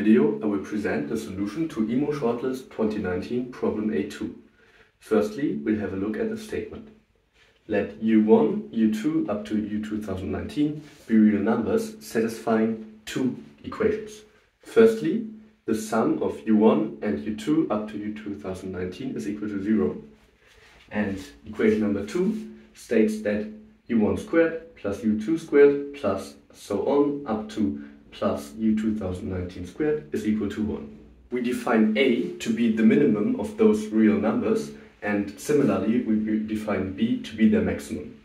video, I will present the solution to IMO Shortlist 2019 problem A2. Firstly, we'll have a look at the statement. Let U1, U2 up to U2019 be real numbers satisfying two equations. Firstly, the sum of U1 and U2 up to U2019 is equal to 0. And equation number 2 states that U1 squared plus U2 squared plus so on up to plus U2019 squared is equal to 1. We define A to be the minimum of those real numbers, and similarly we define B to be their maximum.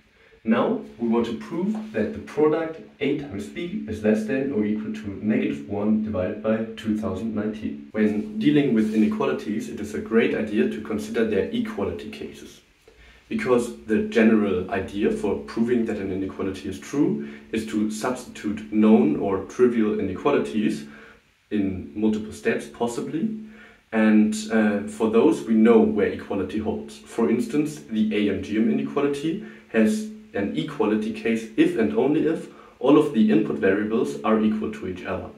Now we want to prove that the product A times B is less than or equal to -1 divided by 2019. When dealing with inequalities, it is a great idea to consider their equality cases. Because the general idea for proving that an inequality is true is to substitute known or trivial inequalities in multiple steps, possibly. And for those, we know where equality holds. For instance, the AMGM inequality has an equality case if and only if all of the input variables are equal to each other.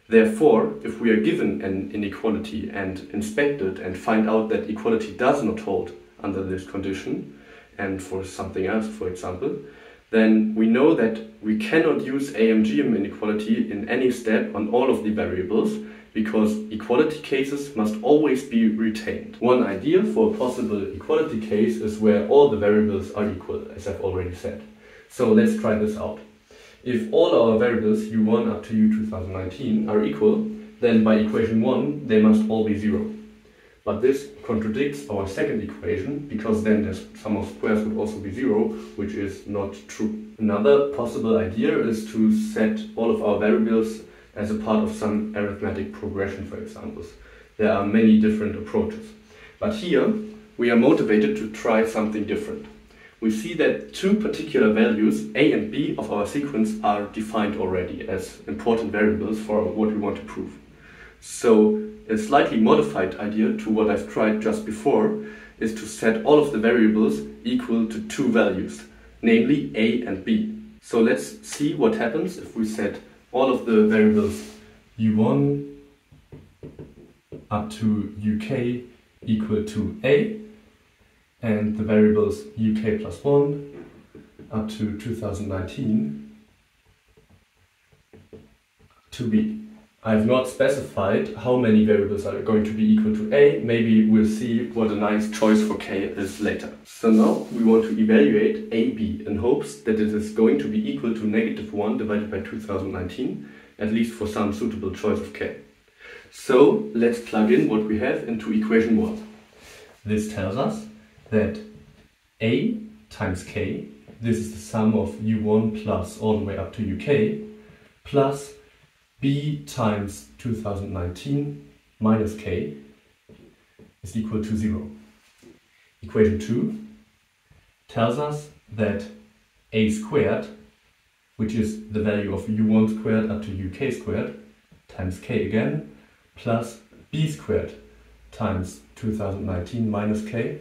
Therefore, if we are given an inequality and inspect it and find out that equality does not hold under this condition, and for something else, for example, then we know that we cannot use AMGM inequality in any step on all of the variables, because equality cases must always be retained. One idea for a possible equality case is where all the variables are equal, as I've already said. So let's try this out. If all our variables U1 up to U2019 are equal, then by equation 1 they must all be 0. But this contradicts our second equation, because then the sum of squares would also be 0, which is not true. Another possible idea is to set all of our variables as a part of some arithmetic progression, for example. There are many different approaches. But here, we are motivated to try something different. We see that two particular values, A and B, of our sequence are defined already as important variables for what we want to prove. So a slightly modified idea to what I've tried just before is to set all of the variables equal to two values, namely A and B. So let's see what happens if we set all of the variables U1 up to UK equal to A, and the variables UK plus 1 up to 2019 to B. I have not specified how many variables are going to be equal to A. Maybe we'll see what a nice choice for K is later. So now we want to evaluate AB in hopes that it is going to be equal to -1 divided by 2019, at least for some suitable choice of K. So let's plug in what we have into equation 1. This tells us that A times K, this is the sum of U1 plus all the way up to UK, plus B times 2019 minus K is equal to 0. Equation 2 tells us that A squared, which is the value of U1 squared up to UK squared, times K again, plus B squared times 2019 minus K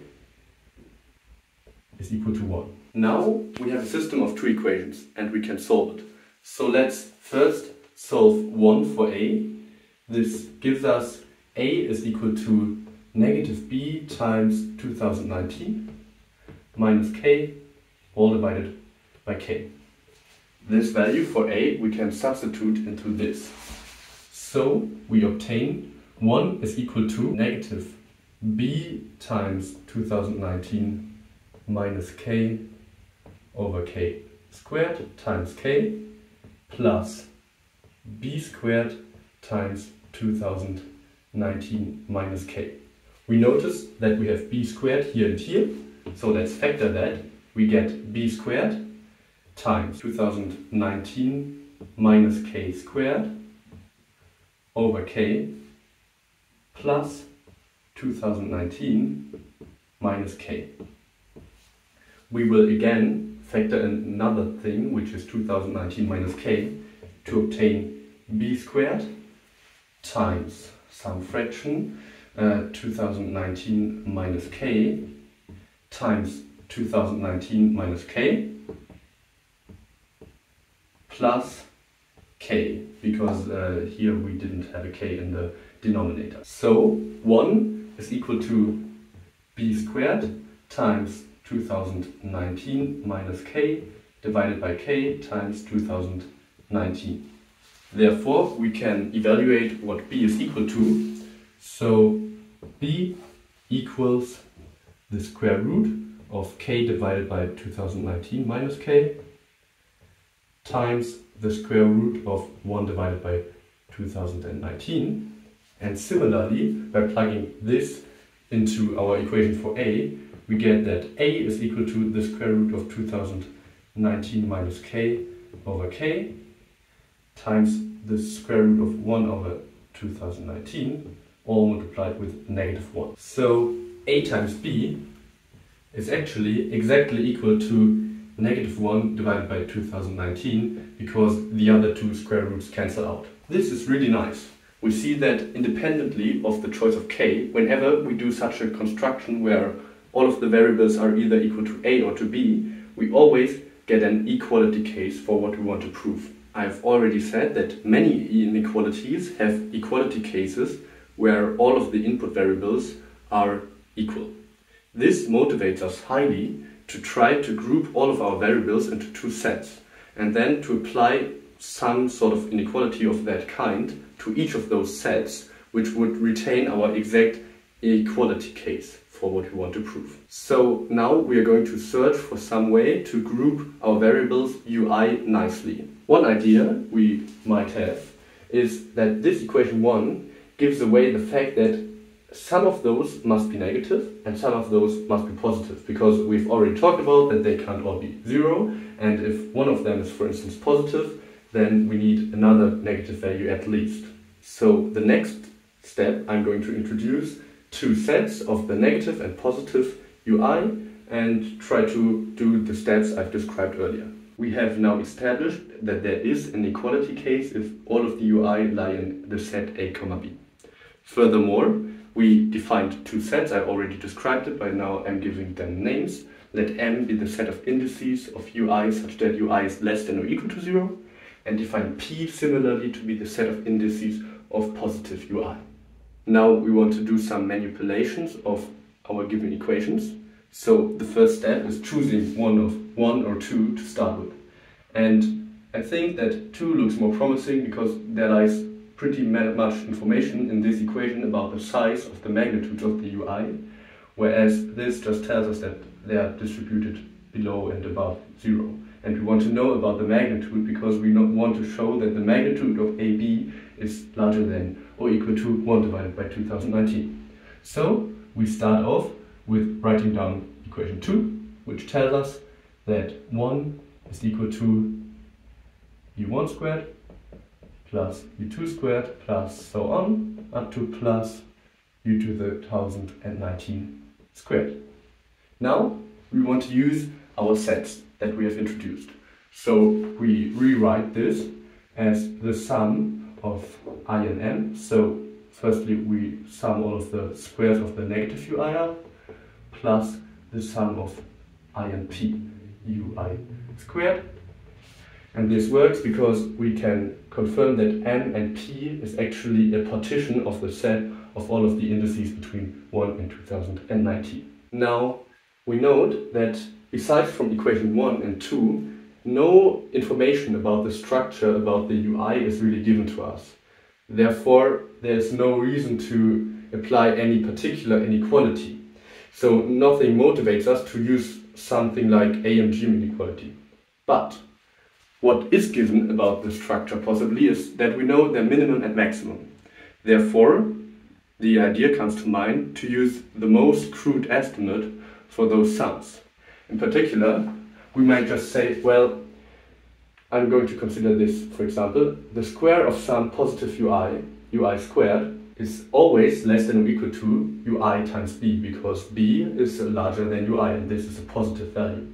is equal to 1. Now we have a system of two equations and we can solve it. So let's first solve 1 for A. This gives us A is equal to -B times 2019 minus K all divided by K. This value for A we can substitute into this. So we obtain 1 is equal to -B times 2019 minus K over K squared times K plus B squared times 2019 minus K. We notice that we have B squared here and here, so let's factor that. We get B squared times 2019 minus K squared over K plus 2019 minus K. We will again factor in another thing, which is 2019 minus K, to obtain B squared times some fraction 2019 minus K times 2019 minus K plus k, because here we didn't have a k in the denominator. So 1 is equal to b squared times 2019 minus k divided by k times 2019. Therefore, we can evaluate what b is equal to. So b equals the square root of k divided by 2019 minus k times the square root of 1 divided by 2019. And similarly, by plugging this into our equation for a, we get that a is equal to the square root of 2019 minus k over k times the square root of 1 over 2019, all multiplied with -1. So a times b is actually exactly equal to -1 divided by 2019, because the other two square roots cancel out. This is really nice. We see that independently of the choice of k, whenever we do such a construction where all of the variables are either equal to a or to b, we always get an equality case for what we want to prove. I've already said that many inequalities have equality cases where all of the input variables are equal. This motivates us highly to try to group all of our variables into two sets and then to apply some sort of inequality of that kind to each of those sets, which would retain our exact equality case for what we want to prove. So now we are going to search for some way to group our variables ui nicely. One idea we might have is that this equation 1 gives away the fact that some of those must be negative and some of those must be positive, because we've already talked about that they can't all be 0, and if one of them is, for instance, positive, then we need another negative value at least. So the next step, I'm going to introduce two sets of the negative and positive ui and try to do the steps I've described earlier. We have now established that there is an equality case if all of the ui lie in the set a, b. Furthermore, we defined two sets. I already described it, but now I'm giving them names. Let M be the set of indices of ui such that ui is less than or equal to 0, and define P similarly to be the set of indices of positive ui. Now we want to do some manipulations of our given equations. So the first step is choosing one of 1 or 2 to start with. And I think that 2 looks more promising because there lies pretty much information in this equation about the size of the magnitudes of the ui, whereas this just tells us that they are distributed below and above 0. And we want to know about the magnitude because we want to show that the magnitude of AB is larger than or equal to 1 divided by 2019. So we start off with writing down equation 2, which tells us that 1 is equal to u1 squared plus u2 squared plus so on up to plus u to the 1019 squared. Now we want to use our sets that we have introduced. So we rewrite this as the sum of I and m. So firstly we sum all of the squares of the negative ui plus the sum of I and p ui squared. And this works because we can confirm that m and p is actually a partition of the set of all of the indices between 1 and 2019. Now we note that besides from equation 1 and 2, no information about the structure about the ui is really given to us. Therefore, there's no reason to apply any particular inequality. So nothing motivates us to use something like AMG inequality. But what is given about the structure possibly is that we know their minimum and maximum. Therefore, the idea comes to mind to use the most crude estimate for those sums. In particular, we might just say, well, I'm going to consider this, for example, the square of some positive ui squared, is always less than or equal to ui times b, because b is larger than ui and this is a positive value.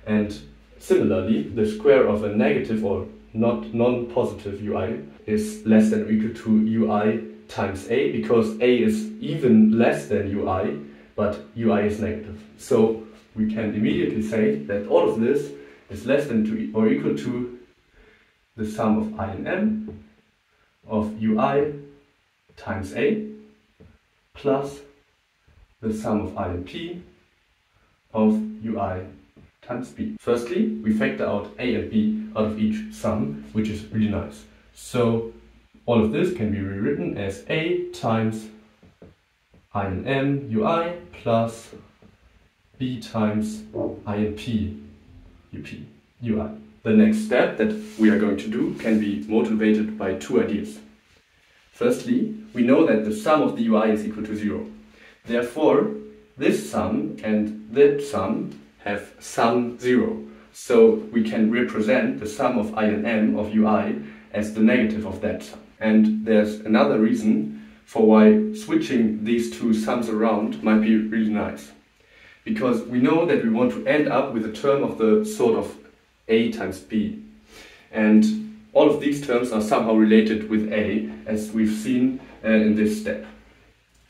And similarly, the square of a negative or non-positive ui is less than or equal to ui times a, because a is even less than ui, but ui is negative. So we can immediately say that all of this is less than or equal to the sum of I and m of ui times a plus the sum of I and p of ui times b. Firstly, we factor out a and b out of each sum, which is really nice. So all of this can be rewritten as a times I and m ui plus b times I and p ui. The next step that we are going to do can be motivated by two ideas. Firstly, we know that the sum of the ui is equal to 0. Therefore, this sum and that sum have sum 0. So we can represent the sum of I and m of ui as the negative of that sum. And there's another reason for why switching these two sums around might be really nice. Because we know that we want to end up with a term of the sort of a times b. And all of these terms are somehow related with a, as we've seen in this step.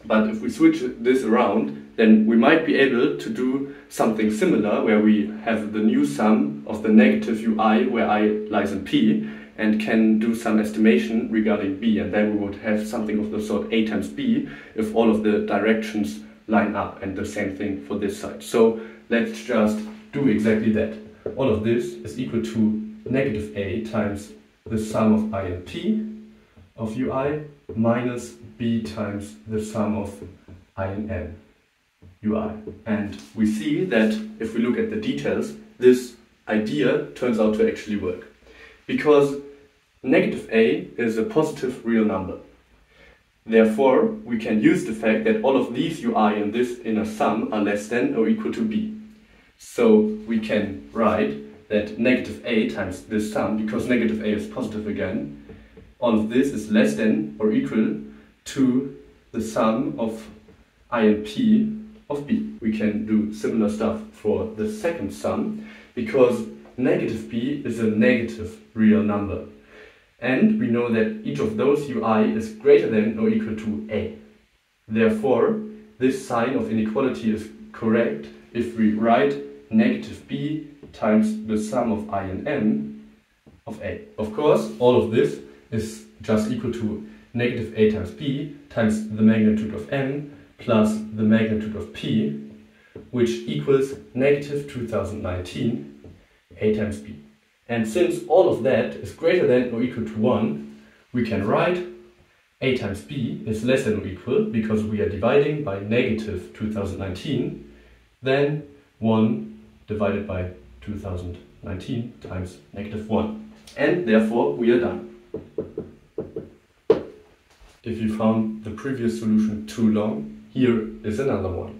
But if we switch this around, then we might be able to do something similar, where we have the new sum of the negative ui, where I lies in p, and can do some estimation regarding b, and then we would have something of the sort a times b if all of the directions line up, and the same thing for this side. So let's just do exactly that. All of this is equal to negative a times the sum of I and p of ui minus b times the sum of I and m ui. And we see that if we look at the details, this idea turns out to actually work. Because negative a is a positive real number. Therefore, we can use the fact that all of these ui in this inner sum are less than or equal to b. So we can write that negative a times this sum, because negative a is positive again, all of this is less than or equal to the sum of I and p of b. We can do similar stuff for the second sum, because negative b is a negative real number. And we know that each of those ui is greater than or equal to a. Therefore, this sign of inequality is correct if we write negative b times the sum of I and m of a. Of course, all of this is just equal to negative a times b times the magnitude of m plus the magnitude of p, which equals negative 2019 a times b. And since all of that is greater than or equal to 1, we can write a times b is less than or equal, because we are dividing by negative 2019, then 1 divided by 2019 times negative 1. And therefore we are done. If you found the previous solution too long, here is another one.